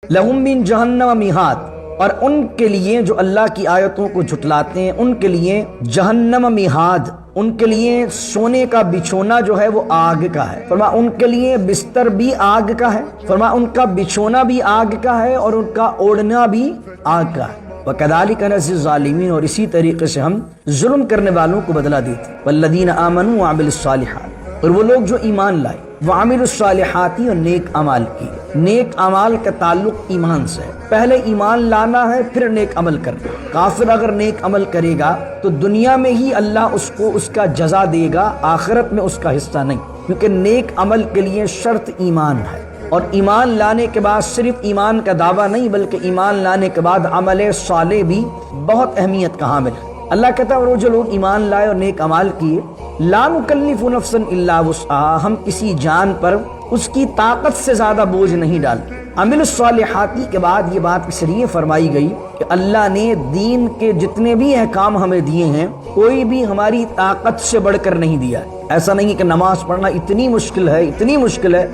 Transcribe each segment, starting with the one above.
لہم من جہنم میہاد، اور ان کے لیے جو اللہ کی آیتوں کو جھٹلاتے ہیں ان کے لیے جہنم میہاد، ان کے لیے سونے کا بچھونا جو ہے وہ آگ کا ہے۔ فرما ان کے لیے بستر بھی آگ کا ہے، فرما ان کا بچھونا بھی آگ کا ہے اور ان کا اوڑھنا بھی آگ کا ہے۔ وَكَذَلِكَ نَجْزِي الظَّالِمِينَ، اور اسی طریقے سے ہم ظلم کرنے والوں کو بدلہ دیتے ہیں۔ وَالَّذِينَ آمَنُوا وَعَمِلُوا الصَّالِحَاتِ، اور وہ لوگ جو ایمان لائے، وَعَمِلُوا الصَّالِحَاتِ، اور نیک اعمال کیے۔ نیک اعمال کا تعلق ایمان سے ہے، پہلے ایمان لانا ہے پھر نیک عمل کرنا۔ کافر اگر نیک عمل کرے گا تو دنیا میں ہی اللہ اس کو اس کا جزا دے گا، آخرت میں اس کا حصہ نہیں، کیونکہ نیک عمل کے لیے شرط ایمان ہے، اور ایمان لانے کے بعد صرف ایمان کا دعویٰ نہیں بلکہ ایمان لانے کے بعد عمل صالح بھی بہت اہمیت کا حامل ہے۔ اللہ کہتا ہے، اور وہ جو لوگ ایمان لائے اور نیک اعمال کیے، لا نکلف نفسا الا وسعها، ہم کسی جان پر اس کی طاقت سے زیادہ بوجھ نہیں ڈالتے۔ عمل الصالحاتی کے بعد یہ بات اس لیے فرمائی گئی کہ اللہ نے دین کے جتنے بھی احکام ہمیں دیے ہیں کوئی بھی ہماری طاقت سے بڑھ کر نہیں دیا ہے۔ ایسا نہیں کہ نماز پڑھنا اتنی مشکل ہے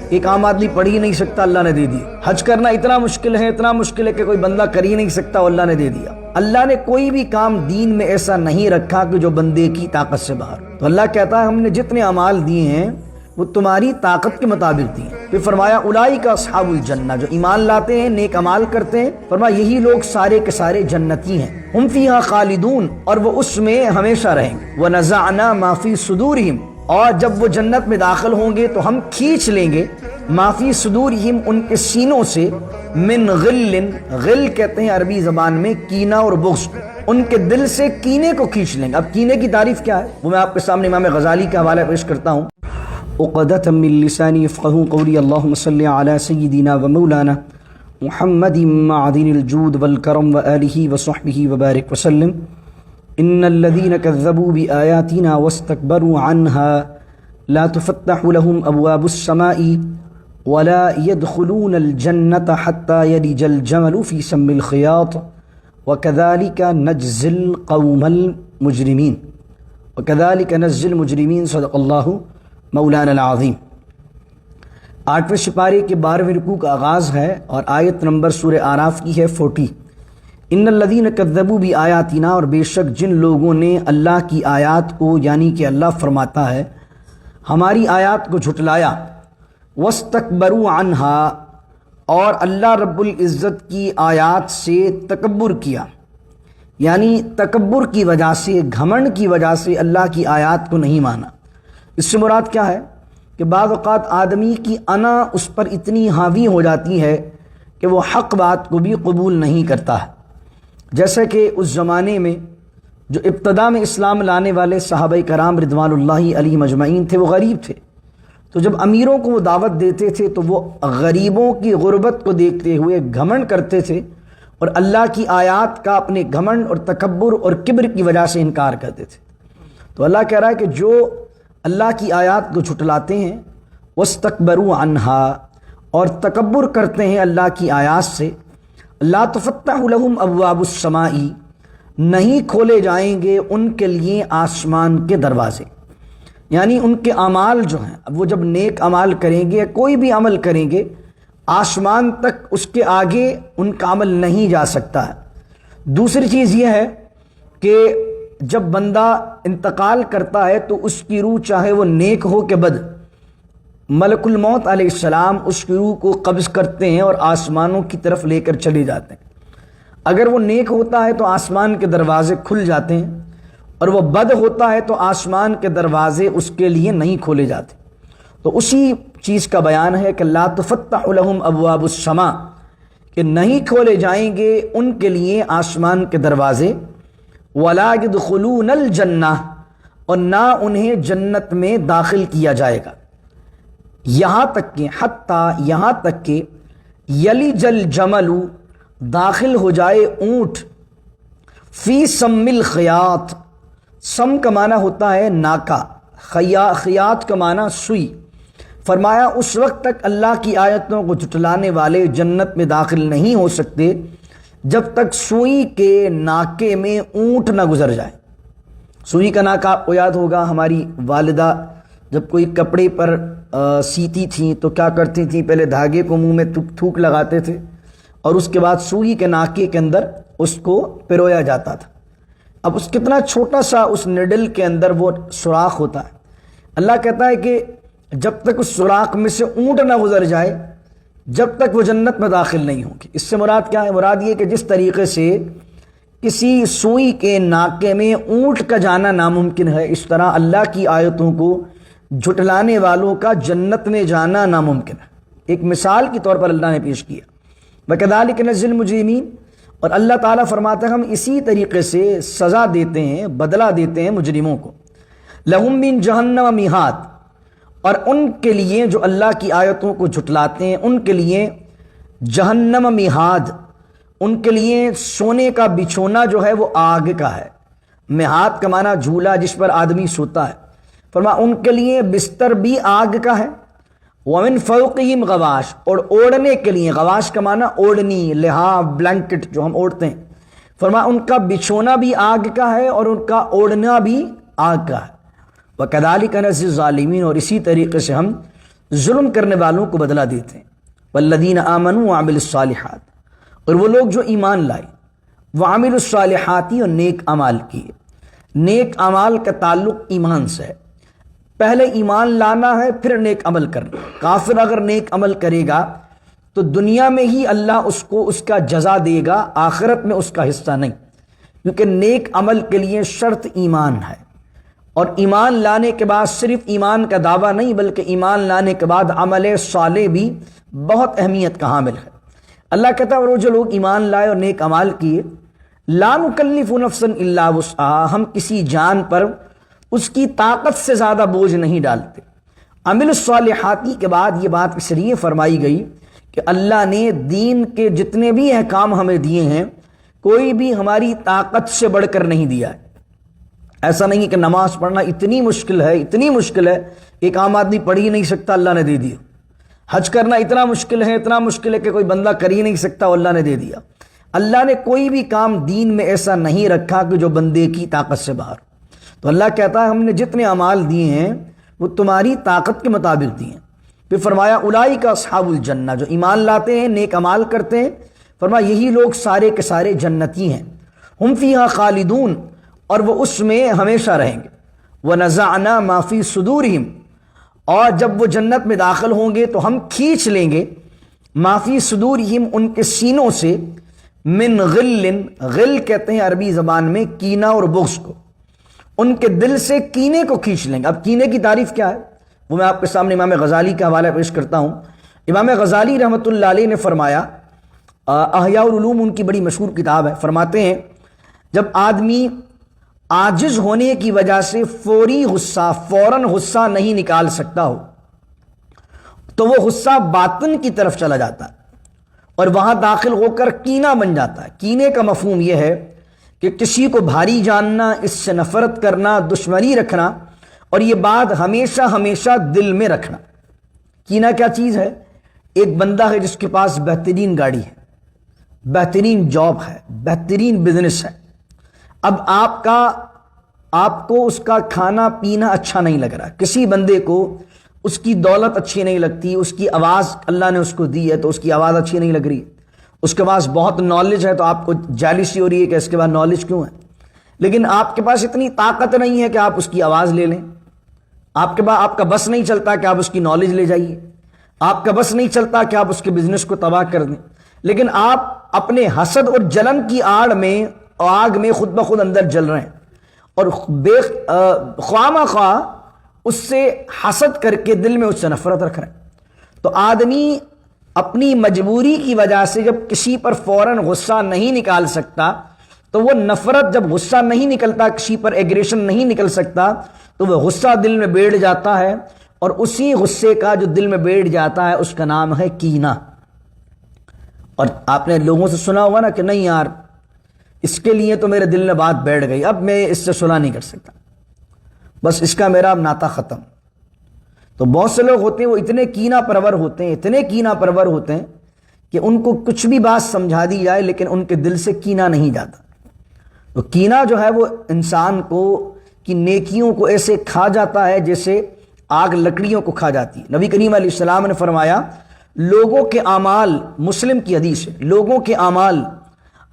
ایک عام آدمی پڑھ ہی نہیں سکتا، اللہ نے دے دی۔ حج کرنا اتنا مشکل ہے کہ کوئی بندہ کر ہی نہیں سکتا، اللہ نے دے دیا۔ اللہ نے کوئی بھی کام دین میں ایسا نہیں رکھا کہ جو بندے کی طاقت سے باہر۔ تو اللہ کہتا ہے ہم نے جتنے اعمال دیے ہیں وہ تمہاری طاقت کے مطابق دیے۔ پھر فرمایا اولئک اصحاب الجنہ، جو ایمان لاتے ہیں نیک اعمال کرتے ہیں، فرمایا یہی لوگ سارے کے سارے جنتی ہیں۔ ہم فیہا خالدون، اور وہ اس میں ہمیشہ رہیں گے۔ ونزعنا ما فی صدورہم، اور جب وہ جنت میں داخل ہوں گے تو ہم کھینچ لیں گے ما فی صدورہم، ان کے سینوں سے، من غل، غل کہتے ہیں عربی زبان میں کینہ اور بغض، ان کے دل سے کینے کو کھینچ لیں گے۔ اب کینے کی تعریف کیا ہے وہ میں آپ کے سامنے امام غزالی کا حوالہ پیش کرتا ہوں۔ عقدۃ من لسانی یفقهوا قولی، اللهم صل علی سیدنا و مولانا محمد معدن الجود والکرم وآلہ وصحبہ وبارک وسلم۔ ان الذین کذبوا بآیاتنا واستکبروا عنها لا تفتح لهم ابواب السماء ولا يدخلون الجنة حتى يلج الجمل في سم الخياط وكذلك نجزي القوم المجرمين وكذلك نجزي المجرمين۔ صدق اللہ مولانا العظیم۔ 8ویں سپارے کے 12ویں رکوع کا آغاز ہے اور آیت نمبر سورہ اعراف کی ہے 40۔ ان الذین کذبوا بآیاتنا، اور بے شک جن لوگوں نے اللہ کی آیات کو، یعنی کہ اللہ فرماتا ہے ہماری آیات کو جھٹلایا، واستکبروا عنہا، اور اللہ رب العزت کی آیات سے تکبر کیا، یعنی تکبر کی وجہ سے، گھمنڈ کی وجہ سے اللہ کی آیات کو نہیں مانا۔ اس سے مراد کیا ہے کہ بعض اوقات آدمی کی انا اس پر اتنی حاوی ہو جاتی ہے کہ وہ حق بات کو بھی قبول نہیں کرتا ہے۔ جیسے کہ اس زمانے میں جو ابتدا میں اسلام لانے والے صحابہ کرام رضوان اللہ علیہم اجمعین تھے وہ غریب تھے، تو جب امیروں کو وہ دعوت دیتے تھے تو وہ غریبوں کی غربت کو دیکھتے ہوئے گھمنڈ کرتے تھے اور اللہ کی آیات کا اپنے گھمنڈ اور تکبر اور کبر کی وجہ سے انکار کرتے تھے۔ تو اللہ کہہ رہا ہے کہ جو اللہ کی آیات کو جھٹلاتے ہیں، واستکبروا عنہا، اور تکبر کرتے ہیں اللہ کی آیات سے، لا تفتح لهم ابواب السماء، نہیں کھولے جائیں گے ان کے لیے آسمان کے دروازے، یعنی ان کے اعمال جو ہیں، اب وہ جب نیک عمل کریں گے، کوئی بھی عمل کریں گے، آسمان تک اس کے آگے ان کا عمل نہیں جا سکتا ہے۔ دوسری چیز یہ ہے کہ جب بندہ انتقال کرتا ہے تو اس کی روح چاہے وہ نیک ہو کہ بد، ملک الموت علیہ السلام اس کی روح کو قبض کرتے ہیں اور آسمانوں کی طرف لے کر چلے جاتے ہیں۔ اگر وہ نیک ہوتا ہے تو آسمان کے دروازے کھل جاتے ہیں، اور وہ بد ہوتا ہے تو آسمان کے دروازے اس کے لیے نہیں کھولے جاتے۔ تو اسی چیز کا بیان ہے کہ لا تفتح لهم ابواب السماء، کہ نہیں کھولے جائیں گے ان کے لیے آسمان کے دروازے، ولا يدخلون الجنہ، اور نہ انہیں جنت میں داخل کیا جائے گا، یہاں تک کہ یہاں تک کہ یلج الجمل، داخل ہو جائے اونٹ، فی سم الخیاط، سم کا معنی ہوتا ہے ناکا، خیاط کا معنی سوئی۔ فرمایا اس وقت تک اللہ کی آیتوں کو جھٹلانے والے جنت میں داخل نہیں ہو سکتے جب تک سوئی کے ناکے میں اونٹ نہ گزر جائے۔ سوئی کا ناکا آپ کو یاد ہوگا، ہماری والدہ جب کوئی کپڑے پر سیتی تھیں تو کیا کرتی تھیں، پہلے دھاگے کو منہ میں تھوک لگاتے تھے اور اس کے بعد سوئی کے ناکے کے اندر اس کو پرویا جاتا تھا۔ اب اس کتنا چھوٹا سا اس نڈل کے اندر وہ سوراخ ہوتا ہے، اللہ کہتا ہے کہ جب تک اس سوراخ میں سے اونٹ نہ گزر جائے جب تک وہ جنت میں داخل نہیں ہوں گے۔ اس سے مراد کیا ہے؟ مراد یہ کہ جس طریقے سے کسی سوئی کے ناکے میں اونٹ کا جانا ناممکن ہے، اس طرح اللہ کی آیتوں کو جھٹلانے والوں کا جنت میں جانا ناممکن ہے۔ ایک مثال کے طور پر اللہ نے پیش کیا، وَكَذَلِكَ نَجْزِي الْمُجْرِمِينَ، اور اللہ تعالیٰ فرماتا ہے ہم اسی طریقے سے سزا دیتے ہیں، بدلہ دیتے ہیں مجرموں کو۔ لَهُم مِّن جَهَنَّمَ مِہَادٌ، اور ان کے لیے جو اللہ کی آیتوں کو جھٹلاتے ہیں ان کے لیے جہنم مہاد، ان کے لیے سونے کا بچھونا جو ہے وہ آگ کا ہے۔ مہاد کا معنی جھولا جس پر آدمی سوتا ہے، فرمایا ان کے لیے بستر بھی آگ کا ہے۔ وَمِن فَوْقِهِمْ غواش، اور اوڑھنے کے لیے، غواش کا معنی اوڑھنی، لحاف، بلینکٹ جو ہم اوڑھتے ہیں، فرمایا ان کا بچھونا بھی آگ کا ہے اور ان کا اوڑھنا بھی آگ کا ہے۔ وَكَذَلِكَ نَجْزِي الظَّالِمِينَ، اور اسی طریقے سے ہم ظلم کرنے والوں کو بدلہ دیتے ہیں۔ وَالَّذِينَ آمَنُوا وَعَمِلُوا الصَّالِحَاتِ، اور وہ لوگ جو ایمان لائے، وَعَمِلُوا الصَّالِحَاتِ، اور نیک اعمال کیے۔ نیک اعمال کا تعلق ایمان سے ہے، پہلے ایمان لانا ہے پھر نیک عمل کرنا۔ کافر اگر نیک عمل کرے گا تو دنیا میں ہی اللہ اس کو اس کا جزا دے گا، آخرت میں اس کا حصہ نہیں، کیونکہ نیک عمل کے لیے شرط ایمان ہے، اور ایمان لانے کے بعد صرف ایمان کا دعویٰ نہیں بلکہ ایمان لانے کے بعد عمل صالح بھی بہت اہمیت کا حامل ہے۔ اللہ کہتا ہے اور وہ جو لوگ ایمان لائے اور نیک اعمال کیے، لا نکلف نفسا الا وسعها، ہم کسی جان پر اس کی طاقت سے زیادہ بوجھ نہیں ڈالتے۔ عمل الصالحاتی کے بعد یہ بات اس لیے فرمائی گئی کہ اللہ نے دین کے جتنے بھی احکام ہمیں دیے ہیں کوئی بھی ہماری طاقت سے بڑھ کر نہیں دیا ہے۔ ایسا نہیں کہ نماز پڑھنا اتنی مشکل ہے، اتنی مشکل ہے ایک عام آدمی پڑھ ہی نہیں سکتا، اللہ نے دے دیا۔ حج کرنا اتنا مشکل ہے، اتنا مشکل ہے کہ کوئی بندہ کر ہی نہیں سکتا، اللہ نے دے دیا۔ اللہ نے کوئی بھی کام دین میں ایسا نہیں رکھا کہ جو بندے کی طاقت سے باہر۔ تو اللہ کہتا ہے ہم نے جتنے اعمال دیے ہیں وہ تمہاری طاقت کے مطابق دیے ہیں۔ پھر فرمایا اولئک اصحاب الجنہ، جو ایمان لاتے ہیں نیک اعمال کرتے ہیں، فرمایا یہی لوگ سارے کے سارے جنتی ہیں۔ ہم فیہا خالدون، اور وہ اس میں ہمیشہ رہیں گے۔ وَنَزَعْنَا مَا فِي صُدُورِهِمْ، اور جب وہ جنت میں داخل ہوں گے تو ہم کھینچ لیں گے مَا فِي صُدُورِهِمْ، ان کے سینوں سے، من غل، غل کہتے ہیں عربی زبان میں کینہ اور بغض کو، ان کے دل سے کینے کو کھینچ لیں گے۔ اب کینے کی تعریف کیا ہے وہ میں آپ کے سامنے امام غزالی کا حوالہ پیش کرتا ہوں۔ امام غزالی رحمۃ اللہ علیہ نے فرمایا، احیاء العلوم ان کی بڑی مشہور کتاب ہے، فرماتے ہیں جب آدمی عاجز ہونے کی وجہ سے فوراً غصہ نہیں نکال سکتا ہو تو وہ غصہ باطن کی طرف چلا جاتا ہے اور وہاں داخل ہو کر کینہ بن جاتا ہے۔ کینے کا مفہوم یہ ہے کہ کسی کو بھاری جاننا، اس سے نفرت کرنا، دشمنی رکھنا، اور یہ بات ہمیشہ ہمیشہ دل میں رکھنا۔ کینہ کیا چیز ہے؟ ایک بندہ ہے جس کے پاس بہترین گاڑی ہے، بہترین جاب ہے، بہترین بزنس ہے، اب آپ کو اس کا کھانا پینا اچھا نہیں لگ رہا، کسی بندے کو اس کی دولت اچھی نہیں لگتی، اس کی آواز اللہ نے اس کو دی ہے تو اس کی آواز اچھی نہیں لگ رہی، اس کے پاس بہت نالج ہے تو آپ کو جیلسی ہو رہی ہے کہ اس کے پاس نالج کیوں ہے، لیکن آپ کے پاس اتنی طاقت نہیں ہے کہ آپ اس کی آواز لے لیں، آپ کا بس نہیں چلتا کہ آپ اس کی نالج لے جائیے، آپ کا بس نہیں چلتا کہ آپ اس کے بزنس کو تباہ کر دیں، لیکن آپ اپنے حسد اور جلن کی آڑ میں آگ میں خود بخود اندر جل رہے ہیں اور خواہ مخواہ اس سے حسد کر کے دل میں اس سے نفرت رکھ رہے ہیں۔ تو آدمی اپنی مجبوری کی وجہ سے جب کسی پر فوراً غصہ نہیں نکال سکتا تو وہ نفرت، جب غصہ نہیں نکلتا، کسی پر ایگریشن نہیں نکل سکتا تو وہ غصہ دل میں بیٹھ جاتا ہے، اور اسی غصے کا جو دل میں بیٹھ جاتا ہے اس کا نام ہے کینہ۔ اور آپ نے لوگوں سے سنا ہوگا نا کہ نہیں یار اس کے لیے تو میرے دل میں بات بیٹھ گئی، اب میں اس سے صلح نہیں کر سکتا، بس اس کا میرا ناطہ ختم۔ تو بہت سے لوگ ہوتے ہیں وہ اتنے کینہ پرور ہوتے ہیں، اتنے کینہ پرور ہوتے ہیں کہ ان کو کچھ بھی بات سمجھا دی جائے لیکن ان کے دل سے کینہ نہیں جاتا۔ تو کینہ جو ہے وہ انسان کو کی نیکیوں کو ایسے کھا جاتا ہے جیسے آگ لکڑیوں کو کھا جاتی ہے۔ نبی کریم علیہ السلام نے فرمایا لوگوں کے اعمال، مسلم کی حدیث ہے، لوگوں کے اعمال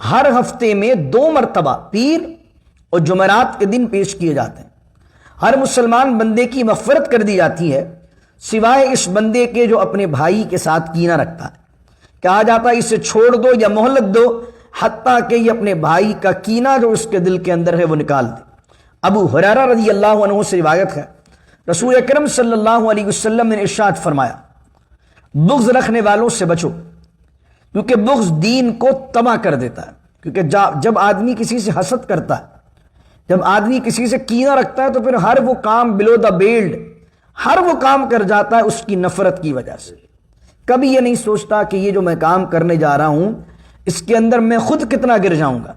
ہر ہفتے میں 2 مرتبہ پیر اور جمعرات کے دن پیش کیے جاتے ہیں۔ ہر مسلمان بندے کی مغفرت کر دی جاتی ہے سوائے اس بندے کے جو اپنے بھائی کے ساتھ کینہ رکھتا ہے۔ کہا جاتا ہے اسے چھوڑ دو یا مہلت دو حتیٰ کہ یہ اپنے بھائی کا کینہ جو اس کے دل کے اندر ہے وہ نکال دے۔ ابو ہریرہ رضی اللہ عنہ سے روایت ہے، رسول اکرم صلی اللہ علیہ وسلم نے ارشاد فرمایا، بغض رکھنے والوں سے بچو، کیونکہ بغض دین کو تباہ کر دیتا ہے۔ کیونکہ جب آدمی کسی سے حسد کرتا ہے، جب آدمی کسی سے کینہ رکھتا ہے، تو پھر ہر وہ کام بلو دا بیلڈ، ہر وہ کام کر جاتا ہے اس کی نفرت کی وجہ سے۔ کبھی یہ نہیں سوچتا کہ یہ جو میں کام کرنے جا رہا ہوں اس کے اندر میں خود کتنا گر جاؤں گا،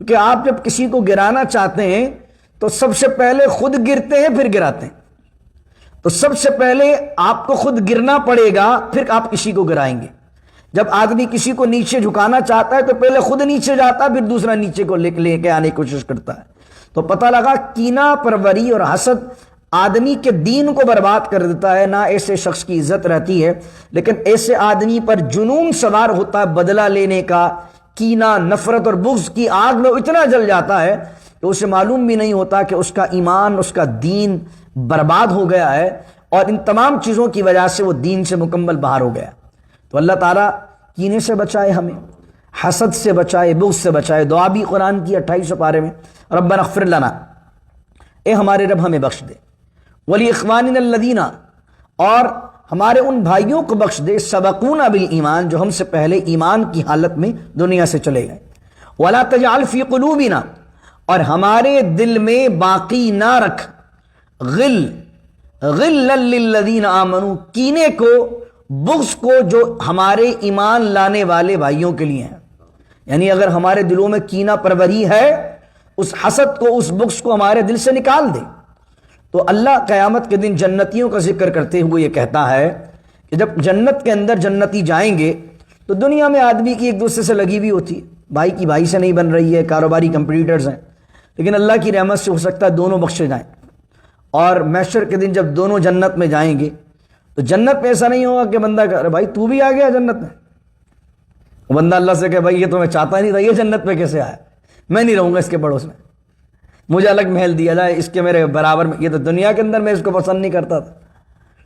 کیونکہ آپ جب کسی کو گرانا چاہتے ہیں تو سب سے پہلے خود گرتے ہیں پھر گراتے ہیں۔ تو سب سے پہلے آپ کو خود گرنا پڑے گا پھر آپ کسی کو گرائیں گے۔ جب آدمی کسی کو نیچے جھکانا چاہتا ہے تو پہلے خود نیچے جاتا ہے پھر دوسرا نیچے کو لے کے آنے کی کوشش کرتا ہے۔ تو پتہ لگا کینہ پروری اور حسد آدمی کے دین کو برباد کر دیتا ہے۔ نہ ایسے شخص کی عزت رہتی ہے، لیکن ایسے آدمی پر جنون سوار ہوتا ہے بدلہ لینے کا۔ کینہ، نفرت اور بغض کی آگ میں اتنا جل جاتا ہے کہ اسے معلوم بھی نہیں ہوتا کہ اس کا ایمان، اس کا دین برباد ہو گیا ہے، اور ان تمام چیزوں کی وجہ سے وہ دین سے مکمل باہر ہو گیا۔ تو اللہ تعالیٰ کینے سے بچائے، ہمیں حسد سے بچائے، بغض سے بچائے۔ دعا بھی قرآن کی 28 پارے میں، ربنا اغفر لنا، اے ہمارے رب ہمیں بخش دے، وَلِإِخْوَانِنَا الَّذِينَ، اور ہمارے ان بھائیوں کو بخش دے، سبقونا بالایمان، جو ہم سے پہلے ایمان کی حالت میں دنیا سے چلے گئے، وَلَا تَجْعَلْ فِي قُلُوبِنَا، اور ہمارے دل میں باقی نہ رکھ، غِلًّا لِلَّذِينَ آمَنُوا، کینے کو، بغض کو جو ہمارے ایمان لانے والے بھائیوں کے لیے ہیں۔ یعنی اگر ہمارے دلوں میں کینہ پروری ہے، اس حسد کو، اس بغض کو ہمارے دل سے نکال دے۔ تو اللہ قیامت کے دن جنتیوں کا ذکر کرتے ہوئے یہ کہتا ہے کہ جب جنت کے اندر جنتی جائیں گے تو دنیا میں آدمی کی ایک دوسرے سے لگی ہوئی ہوتی ہے، بھائی کی بھائی سے نہیں بن رہی ہے، کاروباری کمپٹیٹرز ہیں، لیکن اللہ کی رحمت سے ہو سکتا ہے دونوں بخشے جائیں۔ اور محشر کے دن جب دونوں جنت میں جائیں گے تو جنت میں ایسا نہیں ہوگا کہ بندہ کہے بھائی تو بھی آ گیا جنت میں، وہ بندہ اللہ سے کہے بھائی یہ تو میں چاہتا نہیں تھا، یہ جنت میں کیسے آیا، میں نہیں رہوں گا اس کے پڑوس میں، مجھے الگ محل دیا جائے اس کے میرے برابر میں، یہ تو دنیا کے اندر میں اس کو پسند نہیں کرتا تھا،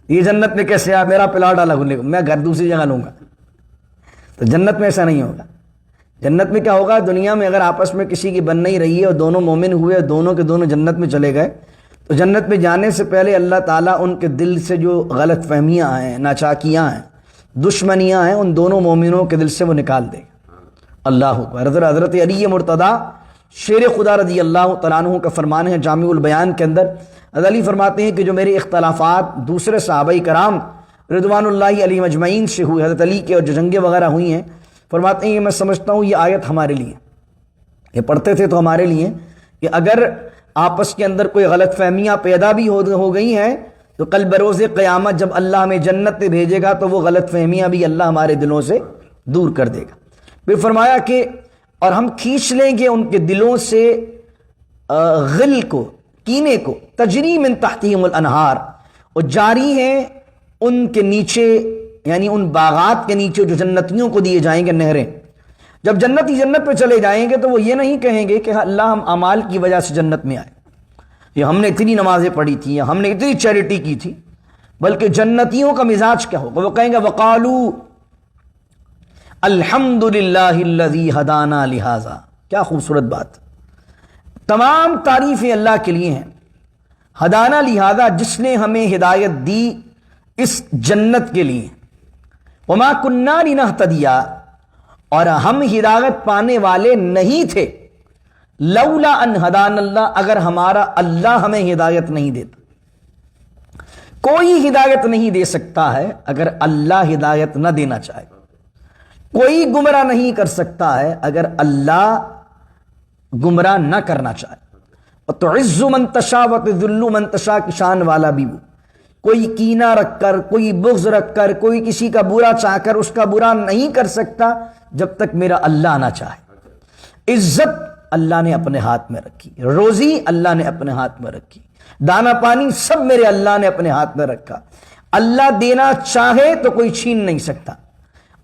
یہ جنت میں کیسے آیا، میرا پلاٹ الگ ہونے کو، میں گھر دوسری جگہ لوں گا۔ تو جنت میں ایسا نہیں ہوگا۔ جنت میں کیا ہوگا، دنیا میں اگر آپس میں کسی کی بن نہیں رہی ہے اور دونوں مومن ہوئے، دونوں کے دونوں جنت میں چلے گئے، تو جنت میں جانے سے پہلے اللہ تعالیٰ ان کے دل سے جو غلط فہمیاں ہیں، ناچاکیاں ہیں، دشمنیاں ہیں، ان دونوں مومنوں کے دل سے وہ نکال دے۔ اللہ اکبر۔ حضرت علی مرتضیٰ شیر خدا رضی اللہ تعالیٰ عنہ کا فرمان ہے جامع البیان کے اندر، حضرت علی فرماتے ہیں کہ جو میرے اختلافات دوسرے صحابہ کرام رضوان اللہ علیہ مجمعین سے ہوئے، حضرت علی کے اور جو جنگیں وغیرہ ہوئی ہیں، فرماتے ہیں کہ میں سمجھتا ہوں یہ آیت ہمارے لیے، یہ پڑھتے تھے تو ہمارے لیے، کہ اگر آپس کے اندر کوئی غلط فہمیاں پیدا بھی ہو گئی ہیں تو کل بروز قیامت جب اللہ ہمیں جنت میں بھیجے گا تو وہ غلط فہمیاں بھی اللہ ہمارے دلوں سے دور کر دے گا۔ پھر فرمایا کہ اور ہم کھینچ لیں گے ان کے دلوں سے غل کو، کینے کو، تجری من تحتہم الانہار، اور جاری ہیں ان کے نیچے، یعنی ان باغات کے نیچے جو جنتیوں کو دیے جائیں گے نہریں۔ جب جنتی جنت پہ چلے جائیں گے تو وہ یہ نہیں کہیں گے کہ اللہ ہم اعمال کی وجہ سے جنت میں آئے، یہ ہم نے اتنی نمازیں پڑھی تھیں یا ہم نے اتنی چیریٹی کی تھی، بلکہ جنتیوں کا مزاج کیا ہوگا، وہ کہیں گے وقالو الحمد للہ الذی ہدانا لہذا۔ کیا خوبصورت بات، تمام تعریفیں اللہ کے لیے ہیں، ہدانا لہذا، جس نے ہمیں ہدایت دی اس جنت کے لیے، وما کننا لنہتدی، اور ہم ہدایت پانے والے نہیں تھے، لولا ان ہدان اللہ، اگر ہمارا اللہ ہمیں ہدایت نہیں دیتا۔ کوئی ہدایت نہیں دے سکتا ہے اگر اللہ ہدایت نہ دینا چاہے، کوئی گمراہ نہیں کر سکتا ہے اگر اللہ گمراہ نہ کرنا چاہے۔ وتعز من تشاء وتذل من تشاء کی شان والا بھی وہ، کوئی کینہ رکھ کر، کوئی بغض رکھ کر، کوئی کسی کا برا چاہ کر اس کا برا نہیں کر سکتا جب تک میرا اللہ نہ چاہے۔ عزت اللہ نے اپنے ہاتھ میں رکھی، روزی اللہ نے اپنے ہاتھ میں رکھی، دانا پانی سب میرے اللہ نے اپنے ہاتھ میں رکھا۔ اللہ دینا چاہے تو کوئی چھین نہیں سکتا،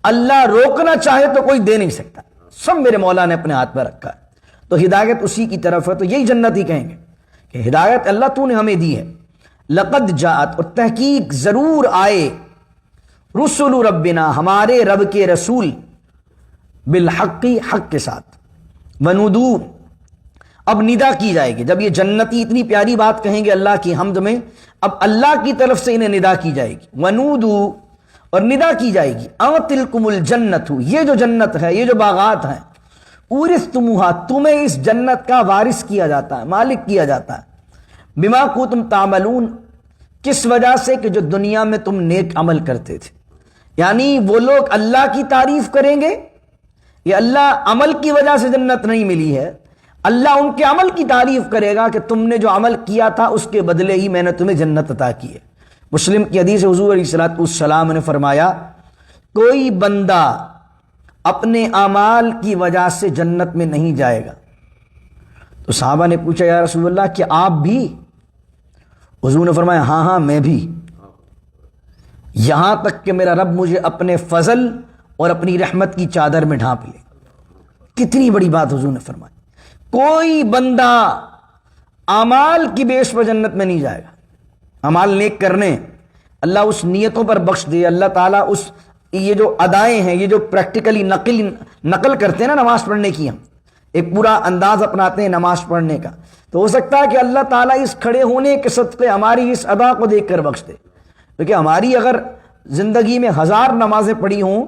اللہ روکنا چاہے تو کوئی دے نہیں سکتا، سب میرے مولا نے اپنے ہاتھ میں رکھا ہے۔ تو ہدایت اسی کی طرف ہے، تو یہی جنت ہی کہیں گے کہ ہدایت اللہ تو نے ہمیں دی ہے۔ لقد جاءت، اور تحقیق ضرور آئے، رسول ربنا، ہمارے رب کے رسول، بالحق، حق کے ساتھ، ونودو، اب ندا کی جائے گی۔ جب یہ جنتی اتنی پیاری بات کہیں گے اللہ کی حمد میں، اب اللہ کی طرف سے انہیں ندا کی جائے گی، ونودو، اور ندا کی جائے گی، تلکم الجنت، یہ جو جنت ہے، یہ جو باغات ہیں، اورثتموہا، تمہیں اس جنت کا وارث کیا جاتا ہے، مالک کیا جاتا ہے، بما کنتم تعملون، کس وجہ سے کہ جو دنیا میں تم نیک عمل کرتے تھے۔ یعنی وہ لوگ اللہ کی تعریف کریں گے، یہ اللہ عمل کی وجہ سے جنت نہیں ملی ہے، اللہ ان کے عمل کی تعریف کرے گا کہ تم نے جو عمل کیا تھا اس کے بدلے ہی میں نے تمہیں جنت عطا کی ہے۔ مسلم کی حدیث، حضور علیہ الصلوۃ والسلام نے فرمایا، کوئی بندہ اپنے اعمال کی وجہ سے جنت میں نہیں جائے گا۔ تو صحابہ نے پوچھا، یا رسول اللہ کیا آپ بھی؟ حضور نے فرمایا، ہاں ہاں میں بھی، یہاں تک کہ میرا رب مجھے اپنے فضل اور اپنی رحمت کی چادر میں ڈھانپ لے۔ کتنی بڑی بات حضور نے فرمائی، کوئی بندہ اعمال کی بیس پر جنت میں نہیں جائے گا۔ اعمال نیک کرنے، اللہ اس نیتوں پر بخش دے، اللہ تعالیٰ اس یہ جو ادائیں ہیں، یہ جو پریکٹیکلی نقل کرتے ہیں نا نماز پڑھنے کی، ہم ایک پورا انداز اپناتے ہیں نماز پڑھنے کا، تو ہو سکتا ہے کہ اللہ تعالیٰ اس کھڑے ہونے کے صدقے ہماری اس ادا کو دیکھ کر بخش دے۔ کیونکہ ہماری اگر زندگی میں 1000 نمازیں پڑھی ہوں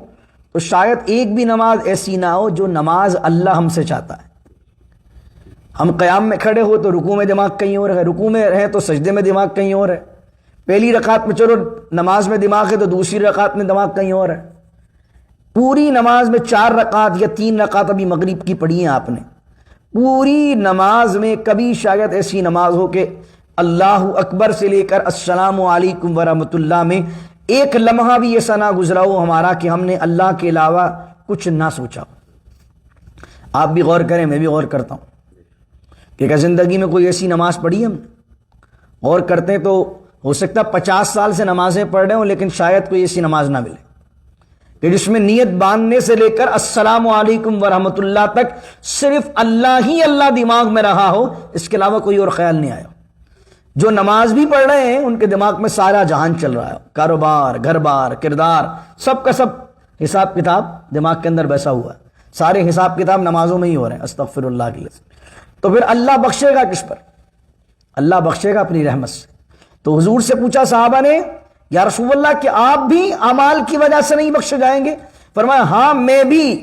تو شاید ایک بھی نماز ایسی نہ ہو جو نماز اللہ ہم سے چاہتا ہے۔ ہم قیام میں کھڑے ہو تو رکوع میں دماغ کہیں اور ہے، رکوع میں رہیں تو سجدے میں دماغ کہیں اور ہے، پہلی رکعت میں چلو نماز میں دماغ ہے تو دوسری رکعت میں دماغ کہیں اور ہے۔ پوری نماز میں 4 رکعت یا 3 رکعت ابھی مغرب کی پڑھی ہیں آپ نے، پوری نماز میں کبھی شاید ایسی نماز ہو کہ اللہ اکبر سے لے کر السلام علیکم ورحمۃ اللہ میں ایک لمحہ بھی ایسا نہ گزرا ہو ہمارا کہ ہم نے اللہ کے علاوہ کچھ نہ سوچا ہو۔ آپ بھی غور کریں، میں بھی غور کرتا ہوں کہ کیا زندگی میں کوئی ایسی نماز پڑھی ہم نے؟ غور کرتے ہیں تو ہو سکتا 50 سال سے نمازیں پڑھ رہے ہوں لیکن شاید کوئی ایسی نماز نہ ملے کہ جس میں نیت باندھنے سے لے کر السلام علیکم ورحمۃ اللہ تک صرف اللہ ہی اللہ دماغ میں رہا ہو، اس کے علاوہ کوئی اور خیال نہیں آیا۔ جو نماز بھی پڑھ رہے ہیں ان کے دماغ میں سارا جہان چل رہا ہے، کاروبار، گھر بار، کردار، سب کا سب حساب کتاب دماغ کے اندر بیسا ہوا ہے، سارے حساب کتاب نمازوں میں ہی ہو رہے ہیں، استغفر اللہ کے لیے۔ تو پھر اللہ بخشے گا کس پر؟ اللہ بخشے گا اپنی رحمت سے۔ تو حضور سے پوچھا صحابہ نے، یا رسول اللہ کہ آپ بھی اعمال کی وجہ سے نہیں بخشے جائیں گے؟ فرمایا، ہاں میں بھی،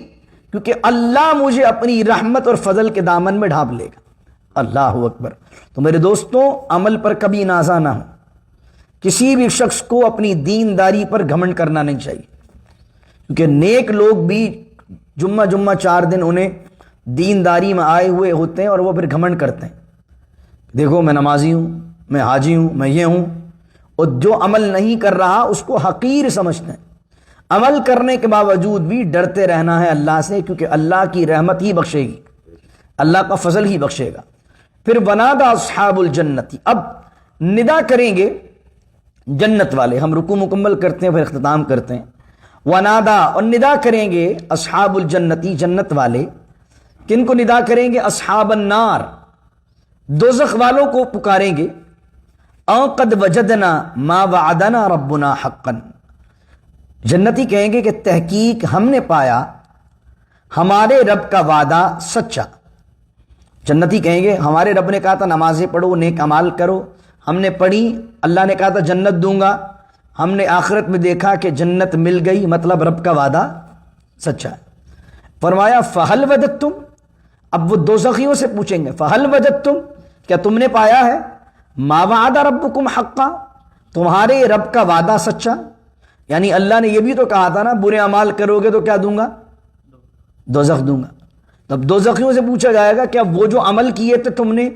کیونکہ اللہ مجھے اپنی رحمت اور فضل کے دامن میں ڈھانپ لے گا۔ اللہ اکبر۔ تو میرے دوستوں، عمل پر کبھی نازا نہ ہو، کسی بھی شخص کو اپنی دینداری پر گھمنڈ کرنا نہیں چاہیے، کیونکہ نیک لوگ بھی جمعہ 4 دن انہیں دینداری میں آئے ہوئے ہوتے ہیں اور وہ پھر گھمنڈ کرتے ہیں، دیکھو میں نمازی ہوں، میں حاجی ہوں، میں یہ ہوں، اور جو عمل نہیں کر رہا اس کو حقیر سمجھتے ہیں۔ عمل کرنے کے باوجود بھی ڈرتے رہنا ہے اللہ سے، کیونکہ اللہ کی رحمت ہی بخشے گی، اللہ کا فضل ہی بخشے گا۔ پھر ونادا اصحاب الجنت، اب ندا کریں گے جنت والے، ہم رکوع مکمل کرتے ہیں پھر اختتام کرتے ہیں۔ ونادا، اور ندا کریں گے اصحاب الجنتی، جنت والے، کن کو ندا کریں گے؟ اصحاب النار، دوزخ والوں کو پکاریں گے، ان قد وجدنا ما وعدنا ربنا حقا، جنتی کہیں گے کہ تحقیق ہم نے پایا ہمارے رب کا وعدہ سچا۔ جنتی کہیں گے ہمارے رب نے کہا تھا نمازیں پڑھو، نیک اعمال کرو، ہم نے پڑھی، اللہ نے کہا تھا جنت دوں گا، ہم نے آخرت میں دیکھا کہ جنت مل گئی، مطلب رب کا وعدہ سچا ہے۔ فرمایا فہل وجدتم، اب وہ دوزخیوں سے پوچھیں گے فہل وجدتم، کیا تم نے پایا ہے؟ ما وعد ربکم حقا، تمہارے رب کا وعدہ سچا، یعنی اللہ نے یہ بھی تو کہا تھا نا برے اعمال کرو گے تو کیا دوں گا؟ دوزخ دوں گا۔ تب دوزخیوں سے پوچھا جائے گا کیا وہ جو عمل کیے تھے تم نے،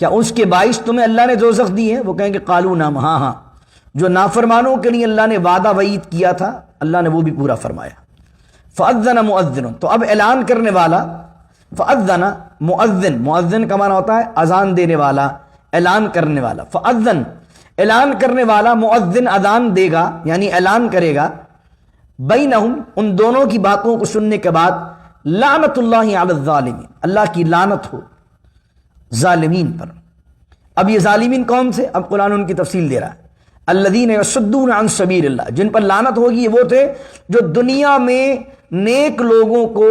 کیا اس کے باعث تمہیں اللہ نے دوزخ دی ہے؟ وہ کہیں گے قالوا نعم، ہاں ہاں، جو نافرمانوں کے لیے اللہ نے وعدہ وعید کیا تھا اللہ نے وہ بھی پورا فرمایا۔ فأذن مؤذن، تو اب اعلان کرنے والا، فأذن مؤذن، مؤذن کا معنی ہوتا ہے اذان دینے والا، اعلان کرنے والا۔ فأذن، اعلان کرنے والا مؤذن اذان دے گا یعنی اعلان کرے گا، بینہم ان دونوں کی باتوں کو سننے کے بعد لعنت اللہ علی الظالمین، اللہ کی لعنت ہو ظالمین پر۔ اب یہ ظالمین کون سے؟ اب قرآن ان کی تفصیل دے رہا ہے، الذین یصدون عن سبیل اللہ، جن پر لعنت ہوگی وہ تھے جو دنیا میں نیک لوگوں کو،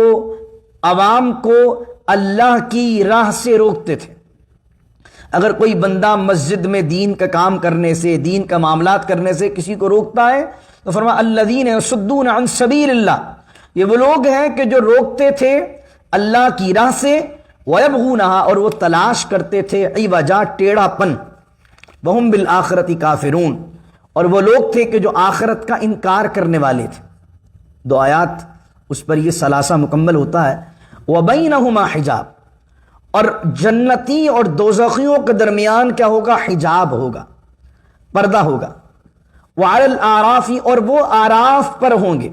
عوام کو اللہ کی راہ سے روکتے تھے۔ اگر کوئی بندہ مسجد میں دین کا کام کرنے سے، دین کا معاملات کرنے سے کسی کو روکتا ہے تو فرمایا الذین یصدون عن سبیل اللہ، یہ وہ لوگ ہیں کہ جو روکتے تھے اللہ کی راہ سے، وَيَبْغُونَهَا، اور وہ تلاش کرتے تھے عوجا، ٹیڑھا پن، وَهُمْ بِالْآخِرَةِ كَافِرُونَ، اور وہ لوگ تھے کہ جو آخرت کا انکار کرنے والے تھے۔ دو آیات اس پر یہ ثلاثہ مکمل ہوتا ہے۔ وَبَيْنَهُمَا حجاب، اور جنتی اور دوزخیوں کے درمیان کیا ہوگا؟ حجاب ہوگا، پردہ ہوگا۔ وَعَلَى الْأَعْرَافِ، اور وہ آراف پر ہوں گے۔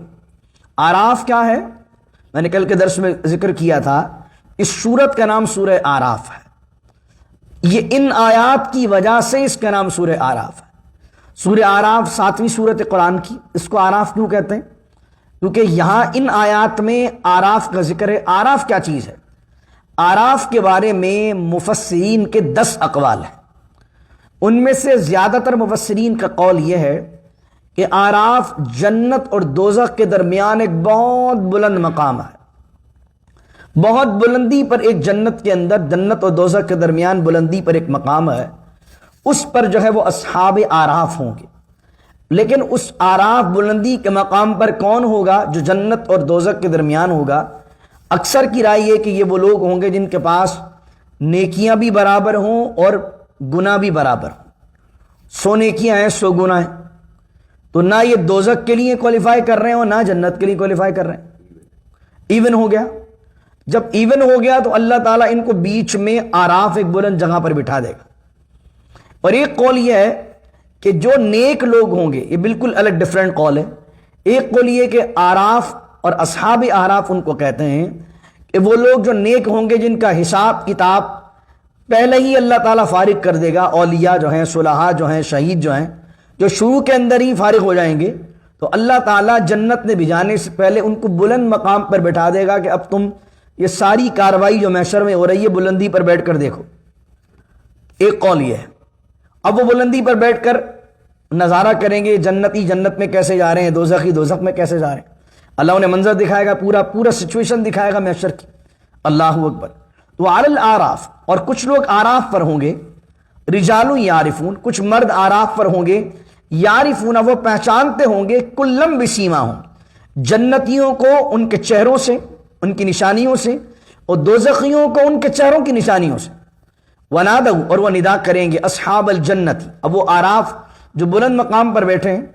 آراف کیا ہے؟ میں نے کل کے درس میں ذکر کیا تھا، اس سورت کا نام سورہ آراف ہے۔ یہ ان آیات کی وجہ سے اس کا نام سورہ آراف ہے۔ سورہ آراف 7ویں سورت قرآن کی، اس کو آراف کیوں کہتے ہیں؟ کیونکہ یہاں ان آیات میں آراف کا ذکر ہے۔ آراف کیا چیز ہے؟ آراف کے بارے میں مفسرین کے 10 اقوال ہیں۔ ان میں سے زیادہ تر مفسرین کا قول یہ ہے کہ آراف جنت اور دوزخ کے درمیان ایک بہت بلند مقام ہے، بہت بلندی پر ایک جنت کے اندر، جنت اور دوزخ کے درمیان بلندی پر ایک مقام ہے، اس پر جو ہے وہ اصحاب آراف ہوں گے۔ لیکن اس آراف بلندی کے مقام پر کون ہوگا؟ جو جنت اور دوزخ کے درمیان ہوگا۔ اکثر کی رائے یہ کہ یہ وہ لوگ ہوں گے جن کے پاس نیکیاں بھی برابر ہوں اور گناہ بھی برابر ہوں۔ 100 نیکیاں ہیں، 100 گناہ ہیں، تو نہ یہ دوزخ کے لیے کوالیفائی کر رہے ہیں اور نہ جنت کے لیے کوالیفائی کر رہے ہیں۔ ایون ہو گیا۔ جب ایون ہو گیا تو اللہ تعالیٰ ان کو بیچ میں آراف ایک بلند جگہ پر بٹھا دے گا۔ اور ایک قول یہ ہے کہ جو نیک لوگ ہوں گے، یہ بالکل الگ ڈیفرنٹ قول ہے۔ ایک قول یہ کہ آراف اور اصحاب آراف ان کو کہتے ہیں کہ وہ لوگ جو نیک ہوں گے جن کا حساب کتاب پہلے ہی اللہ تعالیٰ فارغ کر دے گا، اولیاء جو ہیں، صلحاء جو ہیں، شہید جو ہیں، جو شروع کے اندر ہی فارغ ہو جائیں گے، تو اللہ تعالیٰ جنت میں بھجانے سے پہلے ان کو بلند مقام پر بٹھا دے گا کہ اب تم یہ ساری کاروائی جو محشر میں ہو رہی ہے بلندی پر بیٹھ کر دیکھو۔ ایک قول یہ ہے۔ اب وہ بلندی پر بیٹھ کر نظارہ کریں گے، جنتی جنت میں کیسے جا رہے ہیں، دوزخی دوزخ میں کیسے جا رہے ہیں۔ اللہ انہیں منظر دکھائے گا، پورا سچویشن دکھائے گا محشر کی۔ اللہ اکبر۔ تو علی الاعراف، اور کچھ لوگ آراف پر ہوں گے، رجال یعرفون، کچھ مرد آراف پر ہوں گے، یعرفون، وہ پہچانتے ہوں گے، کلم بسیماہم، جنتیوں کو ان کے چہروں سے، ان کی نشانیوں سے، اور دوزخیوں کو ان کے چہروں کی نشانیوں سے۔ ونادوا، اور وہ ندا کریں گے، اصحاب الجنت، اب وہ آراف جو بلند مقام پر بیٹھے ہیں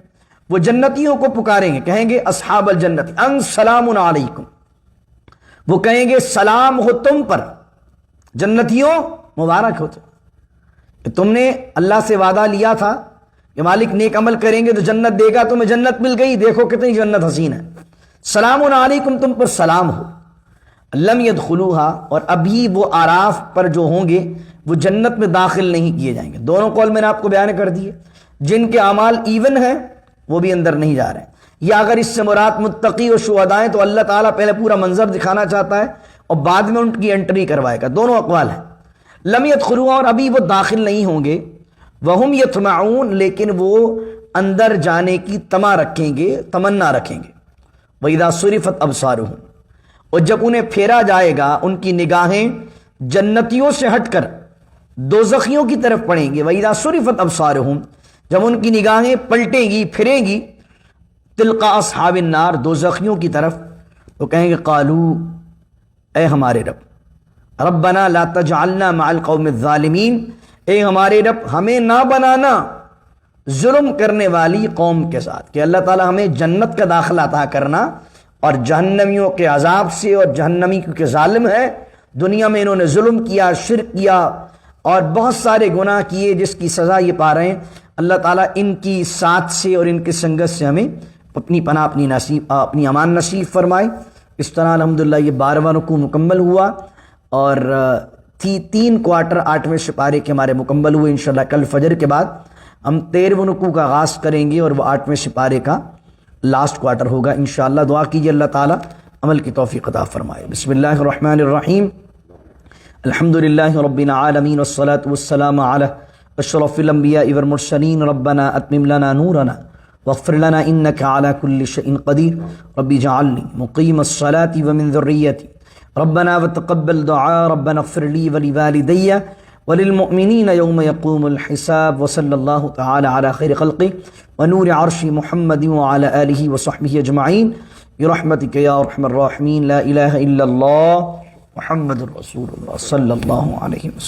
وہ جنتیوں کو پکاریں گے، کہیں گے اصحاب الجنت ان سلام علیکم، وہ کہیں گے سلام ہو تم پر، جنتیوں مبارک ہو تم نے اللہ سے وعدہ لیا تھا کہ مالک نیک عمل کریں گے تو جنت دے گا، تمہیں جنت مل گئی، دیکھو کتنی جنت حسین ہے، سلام علیکم، تم پر سلام ہو۔ لم يدخلوها، اور ابھی وہ آراف پر جو ہوں گے وہ جنت میں داخل نہیں کیے جائیں گے۔ دونوں قول میں نے آپ کو بیان کر دیے، جن کے اعمال ایون ہیں وہ بھی اندر نہیں جا رہے ہیں، یا اگر اس سے مراد متقی اور شہداء ہیں تو اللہ تعالیٰ پہلے پورا منظر دکھانا چاہتا ہے اور بعد میں ان کی انٹری کروائے گا۔ دونوں اقوال ہیں۔ لم يدخلوها، اور ابھی وہ داخل نہیں ہوں گے، وہم یطمعون، لیکن وہ اندر جانے کی طمع رکھیں گے، تمنا رکھیں گے۔ وَإِذَا صُرِفَتْ أَبْصَارُهُمْ، اور جب انہیں پھیرا جائے گا، ان کی نگاہیں جنتیوں سے ہٹ کر دوزخیوں کی طرف پڑیں گے۔ وَإِذَا صُرِفَتْ أَبْصَارُهُمْ، جب ان کی نگاہیں پلٹیں گی، پھریں گی، تلقا اصحاب النار، دوزخیوں کی طرف، تو کہیں گے قالو، اے ہمارے رب، ربنا لا تجعلنا مع القوم الظالمین، اے ہمارے رب ہمیں نہ بنانا ظلم کرنے والی قوم کے ساتھ، کہ اللہ تعالی ہمیں جنت کا داخلہ عطا کرنا اور جہنمیوں کے عذاب سے، اور جہنمی کیونکہ ظالم ہے، دنیا میں انہوں نے ظلم کیا، شرک کیا اور بہت سارے گناہ کیے جس کی سزا یہ پا رہے ہیں۔ اللہ تعالیٰ ان کی ساتھ سے اور ان کی سنگت سے ہمیں اپنی پناہ، اپنی امان نصیب فرمائے۔ اس طرح الحمدللہ یہ 12واں رکوع مکمل ہوا، اور 3 کوارٹر 8ویں سپارے کے ہمارے مکمل ہوئے۔ انشاءاللہ کل فجر کے بعد ہم 13 رکوع کا آغاز کریں گے اور وہ 8ویں سپارے کا لاسٹ کوارٹر ہوگا انشاءاللہ. دعا کیجیے اللہ تعالیٰ عمل کی توفیق عطا فرمائے. بسم اللہ الرحمن الرحیم. الحمدللہ رب العالمین والصلاة والسلام علی اشرف الانبیاء والمرسلین. ربنا اتمم لنا نورنا واغفر لنا انک علی کل شیء قدیر. رب اجعلنی مقیم الصلاة ومن ذریتی. ربنا وتقبل دعاء. ربنا اغفر لی ولوالدی وللمؤمنین یوم یقوم الحساب. وصلی اللہ تعالی علی خیر خلقہ ونور عرش محمد وعلی آلہ وصحبہ اجمعین برحمتک یا ارحم الراحمین. لا الہ الا اللہ محمد الرسول اللہ صلی اللہ علیہ وسلم.